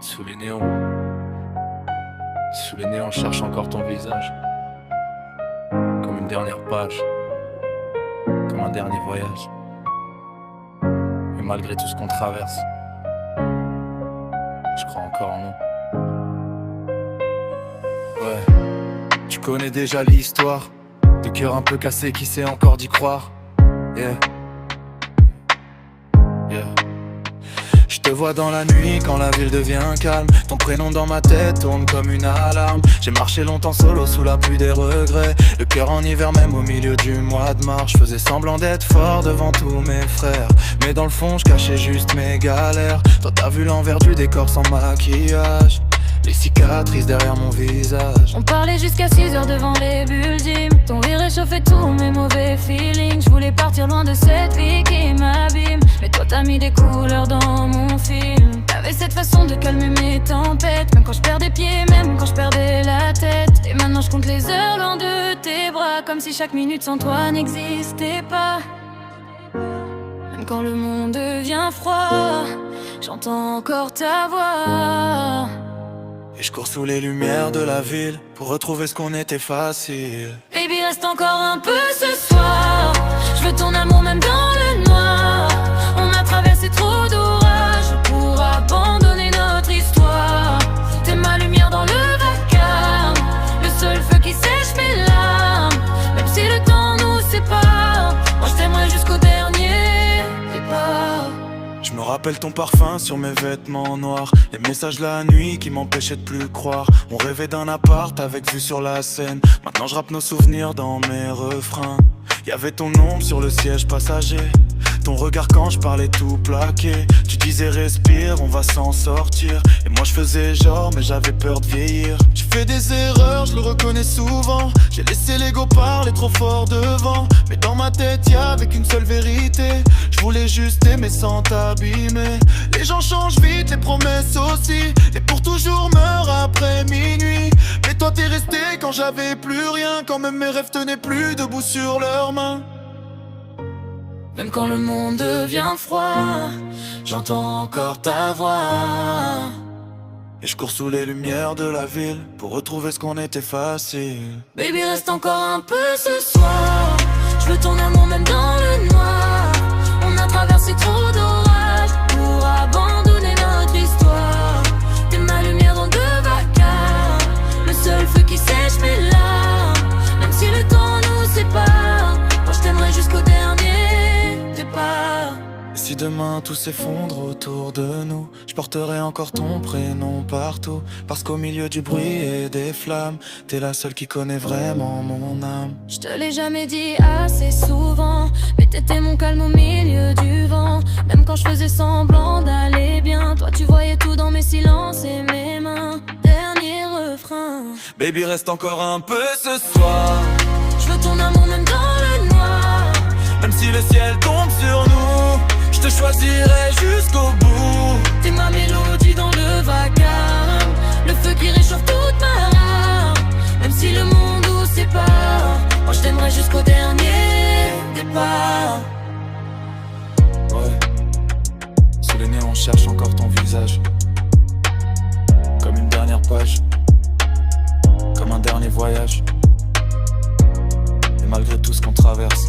Sous les néons, je cherche encore ton visage. Comme une dernière page, comme un dernier voyage. Et malgré tout ce qu'on traverse, je crois encore en nous. Ouais, tu connais déjà l'histoire du cœur un peu cassé qui sait encore d'y croire. Yeah, yeah. Je te vois dans la nuit quand la ville devient calme. Ton prénom dans ma tête tourne comme une alarme. J'ai marché longtemps solo sous la pluie des regrets. Le cœur en hiver même au milieu du mois de mars. Je faisais semblant d'être fort devant tous mes frères, mais dans le fond je cachais juste mes galères. Toi t'as vu l'envers du décor sans maquillage, les cicatrices derrière mon visage. On parlait jusqu'à 6h devant les buildings. Ton rire réchauffait tous mes mauvais feelings. Je voulais partir loin de cette vie qui m'abîme, mais toi t'as mis des couleurs dans mon film. T'avais cette façon de calmer mes tempêtes, même quand je perdais pied, même quand je perdais la tête. Et maintenant je compte les heures loin de tes bras, comme si chaque minute sans toi n'existait pas. Même quand le monde devient froid, j'entends encore ta voix. Et je cours sous les lumières de la ville pour retrouver ce qu'on était facile. Baby, reste encore un peu ce soir. Je veux ton amour même dans le noir. On a traversé trop d'orages pour abandonner notre histoire. T'es ma lumière dans le vacarme, le seul feu qui sèche mes larmes. Même si le temps nous sépare, moi je t'aimerai jusqu'au dernier départ. Je me rappelle ton parfum sur mes vêtements noirs, les messages la nuit qui m'empêchaient de plus croire. On rêvait d'un appart avec vue sur la Seine. Maintenant je rappe nos souvenirs dans mes refrains. Y'avait ton ombre sur le siège passager, ton regard quand je parlais tout plaqué. Tu disais respire, on va s'en sortir. Et moi je faisais genre mais j'avais peur de vieillir. J'ai fait des erreurs, je le reconnais souvent. J'ai laissé l'ego parler trop fort devant, mais dans ma tête y'avait qu'une seule vérité. Je voulais juste aimer sans t'abîmer. Les gens changent vite, les promesses aussi, et pour toujours meurent après minuit. Mais toi t'es resté quand j'avais plus rien, quand même mes rêves tenaient plus debout sur leurs mains. Même quand le monde devient froid, j'entends encore ta voix. Et je cours sous les lumières de la ville pour retrouver ce qu'on était facile. Baby, reste encore un peu ce soir. Je veux ton amour même dans le noir. On a traversé trop d'orages pour abandonner notre histoire. T'es ma lumière dans le vacarme, le seul feu qui sèche mes larmes. Même si le temps nous sépare, moi je t'aimerai jusqu'au dernier départ. Si demain tout s'effondre autour de nous, je porterai encore ton prénom partout. Parce qu'au milieu du bruit et des flammes, t'es la seule qui connaît vraiment mon âme. Je te l'ai jamais dit assez souvent, mais t'étais mon calme au milieu du vent. Même quand je faisais semblant d'aller bien, toi tu voyais tout dans mes silences et mes mains. Dernier refrain. Baby, reste encore un peu ce soir. Je veux ton amour même dans le noir. Même si le ciel tombe sur nous, je te choisirai jusqu'au bout. T'es ma mélodie dans le vacarme, le feu qui réchauffe toute ma rame. Même si le monde nous sépare, moi je t'aimerai jusqu'au dernier départ. Ouais, sous les néons on cherche encore ton visage. Comme une dernière page, comme un dernier voyage. Et malgré tout ce qu'on traverse,